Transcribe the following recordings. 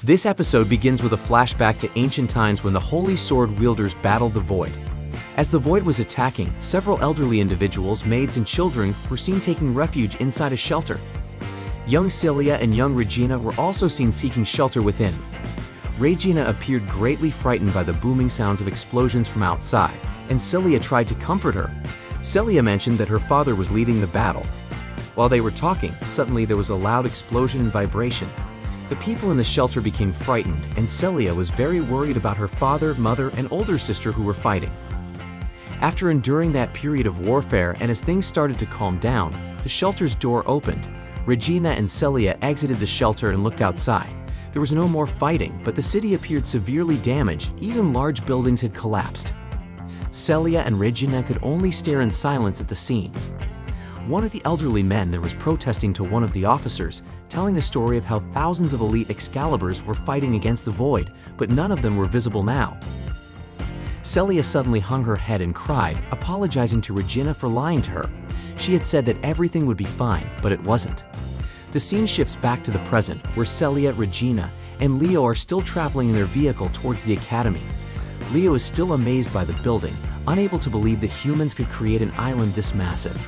This episode begins with a flashback to ancient times when the Holy Sword wielders battled the Void. As the Void was attacking, several elderly individuals, maids, and children were seen taking refuge inside a shelter. Young Celia and young Regina were also seen seeking shelter within. Regina appeared greatly frightened by the booming sounds of explosions from outside, and Celia tried to comfort her. Celia mentioned that her father was leading the battle. While they were talking, suddenly there was a loud explosion and vibration. The people in the shelter became frightened, and Celia was very worried about her father, mother, and older sister who were fighting. After enduring that period of warfare and as things started to calm down, the shelter's door opened. Regina and Celia exited the shelter and looked outside. There was no more fighting, but the city appeared severely damaged. Even large buildings had collapsed. Celia and Regina could only stare in silence at the scene. One of the elderly men there was protesting to one of the officers, telling the story of how thousands of elite Excaliburs were fighting against the Void, but none of them were visible now. Celia suddenly hung her head and cried, apologizing to Regina for lying to her. She had said that everything would be fine, but it wasn't. The scene shifts back to the present, where Celia, Regina, and Leo are still traveling in their vehicle towards the academy. Leo is still amazed by the building, unable to believe that humans could create an island this massive.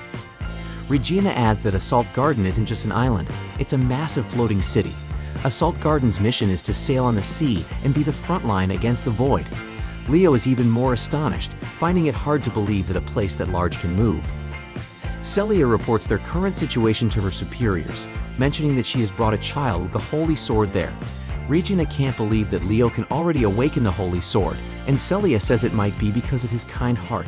Regina adds that Assault Garden isn't just an island, it's a massive floating city. Assault Garden's mission is to sail on the sea and be the front line against the Void. Leo is even more astonished, finding it hard to believe that a place that large can move. Celia reports their current situation to her superiors, mentioning that she has brought a child with the Holy Sword there. Regina can't believe that Leo can already awaken the Holy Sword, and Celia says it might be because of his kind heart.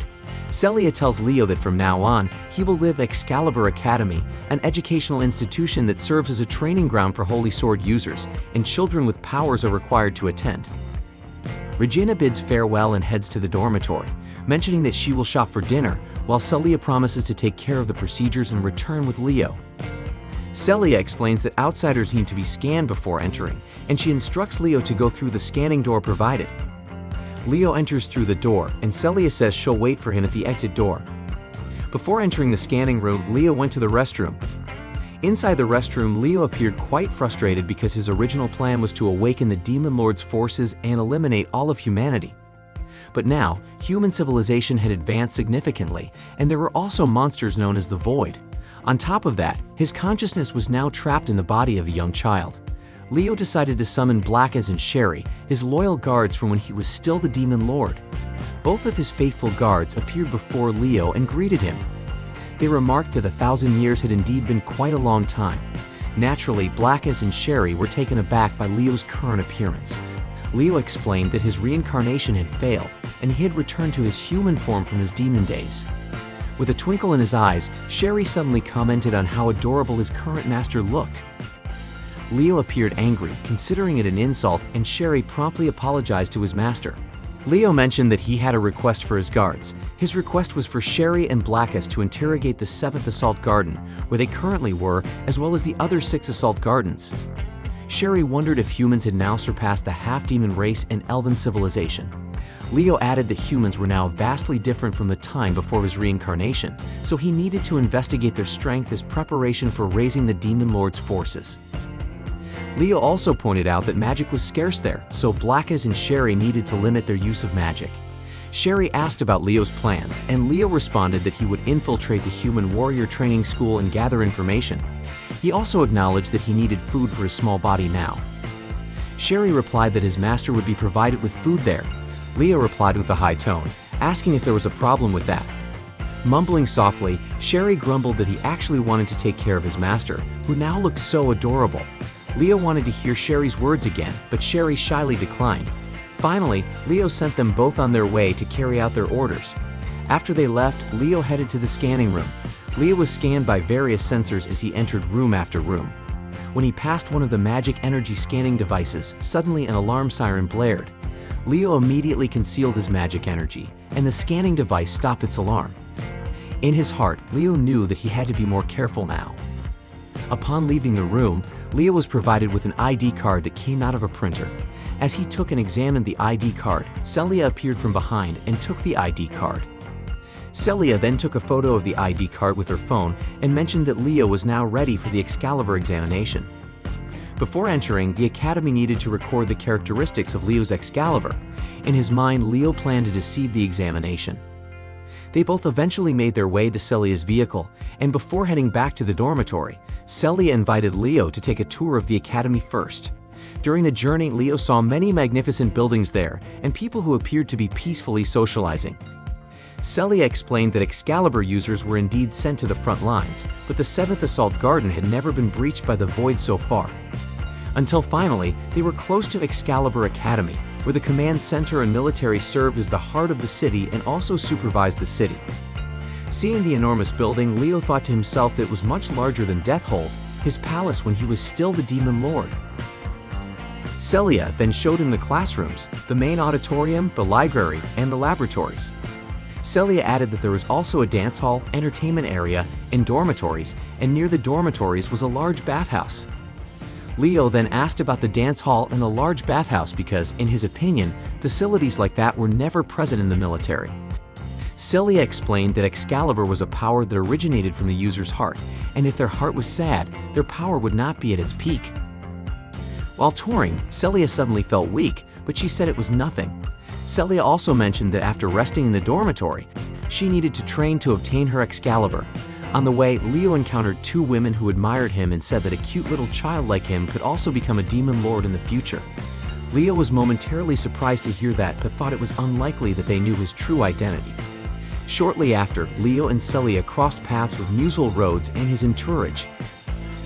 Celia tells Leo that from now on, he will live at Excalibur Academy, an educational institution that serves as a training ground for Holy Sword users, and children with powers are required to attend. Regina bids farewell and heads to the dormitory, mentioning that she will shop for dinner, while Celia promises to take care of the procedures and return with Leo. Celia explains that outsiders need to be scanned before entering, and she instructs Leo to go through the scanning door provided. Leo enters through the door, and Celia says she'll wait for him at the exit door. Before entering the scanning room, Leo went to the restroom. Inside the restroom, Leo appeared quite frustrated because his original plan was to awaken the Demon Lord's forces and eliminate all of humanity. But now, human civilization had advanced significantly, and there were also monsters known as the Void. On top of that, his consciousness was now trapped in the body of a young child. Leo decided to summon Blackas and Sherry, his loyal guards from when he was still the Demon Lord. Both of his faithful guards appeared before Leo and greeted him. They remarked that 1,000 years had indeed been quite a long time. Naturally, Blackas and Sherry were taken aback by Leo's current appearance. Leo explained that his reincarnation had failed, and he had returned to his human form from his demon days. With a twinkle in his eyes, Sherry suddenly commented on how adorable his current master looked. Leo appeared angry, considering it an insult, and Sherry promptly apologized to his master. Leo mentioned that he had a request for his guards. His request was for Sherry and Blackas to interrogate the 7th Assault Garden, where they currently were, as well as the other 6 Assault Gardens. Sherry wondered if humans had now surpassed the half-demon race and elven civilization. Leo added that humans were now vastly different from the time before his reincarnation, so he needed to investigate their strength as preparation for raising the Demon Lord's forces. Leo also pointed out that magic was scarce there, so Blackas and Sherry needed to limit their use of magic. Sherry asked about Leo's plans, and Leo responded that he would infiltrate the human warrior training school and gather information. He also acknowledged that he needed food for his small body now. Sherry replied that his master would be provided with food there. Leo replied with a high tone, asking if there was a problem with that. Mumbling softly, Sherry grumbled that he actually wanted to take care of his master, who now looked so adorable. Leo wanted to hear Sherry's words again, but Sherry shyly declined. Finally, Leo sent them both on their way to carry out their orders. After they left, Leo headed to the scanning room. Leo was scanned by various sensors as he entered room after room. When he passed one of the magic energy scanning devices, suddenly an alarm siren blared. Leo immediately concealed his magic energy, and the scanning device stopped its alarm. In his heart, Leo knew that he had to be more careful now. Upon leaving the room, Leo was provided with an ID card that came out of a printer. As he took and examined the ID card, Celia appeared from behind and took the ID card. Celia then took a photo of the ID card with her phone and mentioned that Leo was now ready for the Excalibur examination. Before entering, the Academy needed to record the characteristics of Leo's Excalibur. In his mind, Leo planned to deceive the examination. They both eventually made their way to Celia's vehicle, and before heading back to the dormitory, Celia invited Leo to take a tour of the Academy first. During the journey, Leo saw many magnificent buildings there and people who appeared to be peacefully socializing. Celia explained that Excalibur users were indeed sent to the front lines, but the 7th Assault Garden had never been breached by the Void so far. Until finally, they were close to Excalibur Academy, where the command center and military served as the heart of the city and also supervised the city. Seeing the enormous building, Leo thought to himself that it was much larger than Deathhold, his palace when he was still the Demon Lord. Celia then showed him the classrooms, the main auditorium, the library, and the laboratories. Celia added that there was also a dance hall, entertainment area, and dormitories, and near the dormitories was a large bathhouse. Leo then asked about the dance hall and the large bathhouse because, in his opinion, facilities like that were never present in the military. Celia explained that Excalibur was a power that originated from the user's heart, and if their heart was sad, their power would not be at its peak. While touring, Celia suddenly felt weak, but she said it was nothing. Celia also mentioned that after resting in the dormitory, she needed to train to obtain her Excalibur. On the way, Leo encountered 2 women who admired him and said that a cute little child like him could also become a Demon Lord in the future. Leo was momentarily surprised to hear that, but thought it was unlikely that they knew his true identity. Shortly after, Leo and Celia crossed paths with Musil Rhodes and his entourage.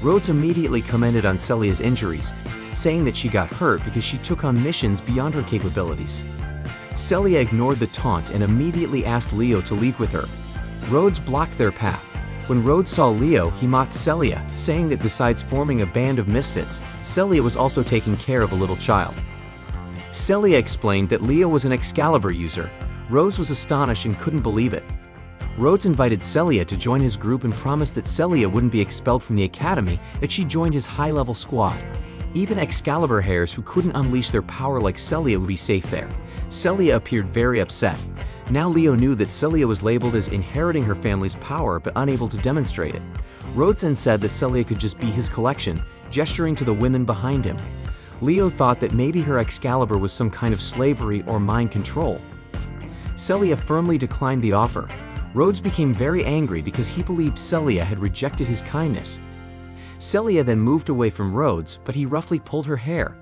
Rhodes immediately commented on Celia's injuries, saying that she got hurt because she took on missions beyond her capabilities. Celia ignored the taunt and immediately asked Leo to leave with her. Rhodes blocked their path. When Rhodes saw Leo, he mocked Celia, saying that besides forming a band of misfits, Celia was also taking care of a little child. Celia explained that Leo was an Excalibur user. Rhodes was astonished and couldn't believe it. Rhodes invited Celia to join his group and promised that Celia wouldn't be expelled from the academy if she joined his high-level squad. Even Excalibur heirs who couldn't unleash their power like Celia would be safe there. Celia appeared very upset. Now Leo knew that Celia was labeled as inheriting her family's power but unable to demonstrate it. Rhodes then said that Celia could just be his collection, gesturing to the women behind him. Leo thought that maybe her Excalibur was some kind of slavery or mind control. Celia firmly declined the offer. Rhodes became very angry because he believed Celia had rejected his kindness. Celia then moved away from Rhodes, but he roughly pulled her hair.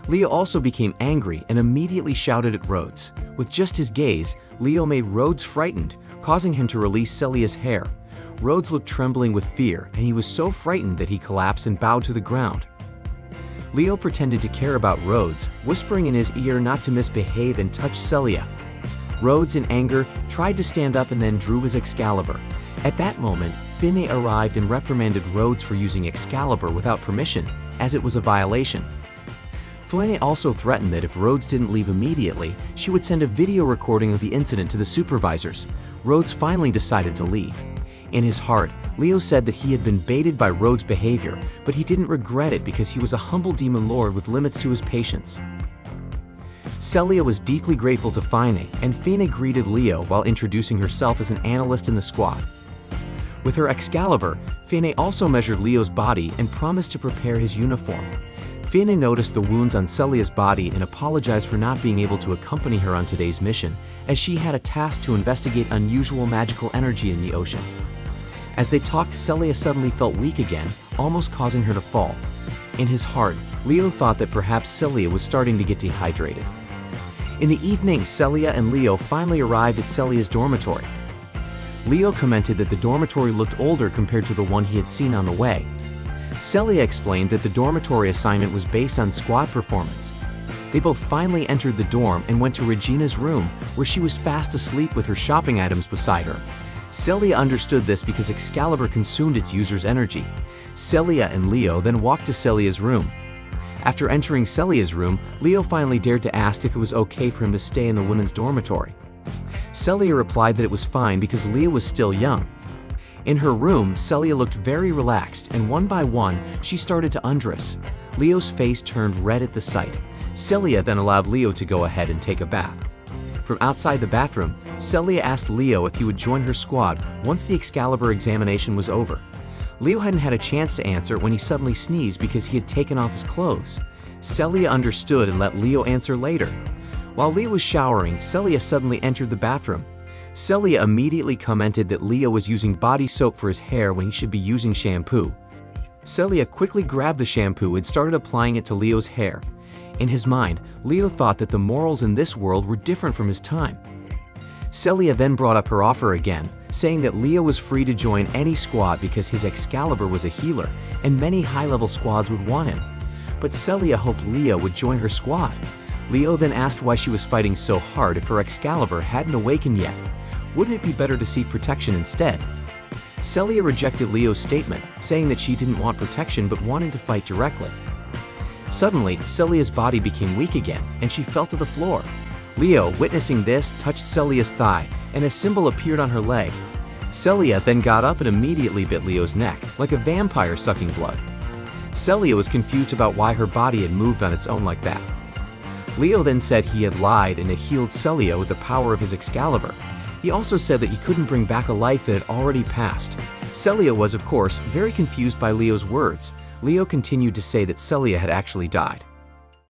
Leo also became angry and immediately shouted at Rhodes. With just his gaze, Leo made Rhodes frightened, causing him to release Celia's hair. Rhodes looked trembling with fear, and he was so frightened that he collapsed and bowed to the ground. Leo pretended to care about Rhodes, whispering in his ear not to misbehave and touch Celia. Rhodes, in anger, tried to stand up and then drew his Excalibur. At that moment, Finney arrived and reprimanded Rhodes for using Excalibur without permission, as it was a violation. Finney also threatened that if Rhodes didn't leave immediately, she would send a video recording of the incident to the supervisors. Rhodes finally decided to leave. In his heart, Leo said that he had been baited by Rhodes' behavior, but he didn't regret it because he was a humble demon lord with limits to his patience. Celia was deeply grateful to Finney, and Finney greeted Leo while introducing herself as an analyst in the squad. With her Excalibur, Finney also measured Leo's body and promised to prepare his uniform. Finney noticed the wounds on Celia's body and apologized for not being able to accompany her on today's mission, as she had a task to investigate unusual magical energy in the ocean. As they talked, Celia suddenly felt weak again, almost causing her to fall. In his heart, Leo thought that perhaps Celia was starting to get dehydrated. In the evening, Celia and Leo finally arrived at Celia's dormitory. Leo commented that the dormitory looked older compared to the one he had seen on the way. Celia explained that the dormitory assignment was based on squad performance. They both finally entered the dorm and went to Regina's room, where she was fast asleep with her shopping items beside her. Celia understood this because Excalibur consumed its user's energy. Celia and Leo then walked to Celia's room. After entering Celia's room, Leo finally dared to ask if it was okay for him to stay in the women's dormitory. Celia replied that it was fine because Leo was still young. In her room, Celia looked very relaxed, and one by one, she started to undress. Leo's face turned red at the sight. Celia then allowed Leo to go ahead and take a bath. From outside the bathroom, Celia asked Leo if he would join her squad once the Excalibur examination was over. Leo hadn't had a chance to answer when he suddenly sneezed because he had taken off his clothes. Celia understood and let Leo answer later. While Leo was showering, Celia suddenly entered the bathroom. Celia immediately commented that Leo was using body soap for his hair when he should be using shampoo. Celia quickly grabbed the shampoo and started applying it to Leo's hair. In his mind, Leo thought that the morals in this world were different from his time. Celia then brought up her offer again, saying that Leo was free to join any squad because his Excalibur was a healer, and many high-level squads would want him. But Celia hoped Leo would join her squad. Leo then asked why she was fighting so hard if her Excalibur hadn't awakened yet. Wouldn't it be better to seek protection instead? Celia rejected Leo's statement, saying that she didn't want protection but wanted to fight directly. Suddenly, Celia's body became weak again, and she fell to the floor. Leo, witnessing this, touched Celia's thigh, and a symbol appeared on her leg. Celia then got up and immediately bit Leo's neck, like a vampire sucking blood. Celia was confused about why her body had moved on its own like that. Leo then said he had lied and had healed Celia with the power of his Excalibur. He also said that he couldn't bring back a life that had already passed. Celia was, of course, very confused by Leo's words. Leo continued to say that Celia had actually died.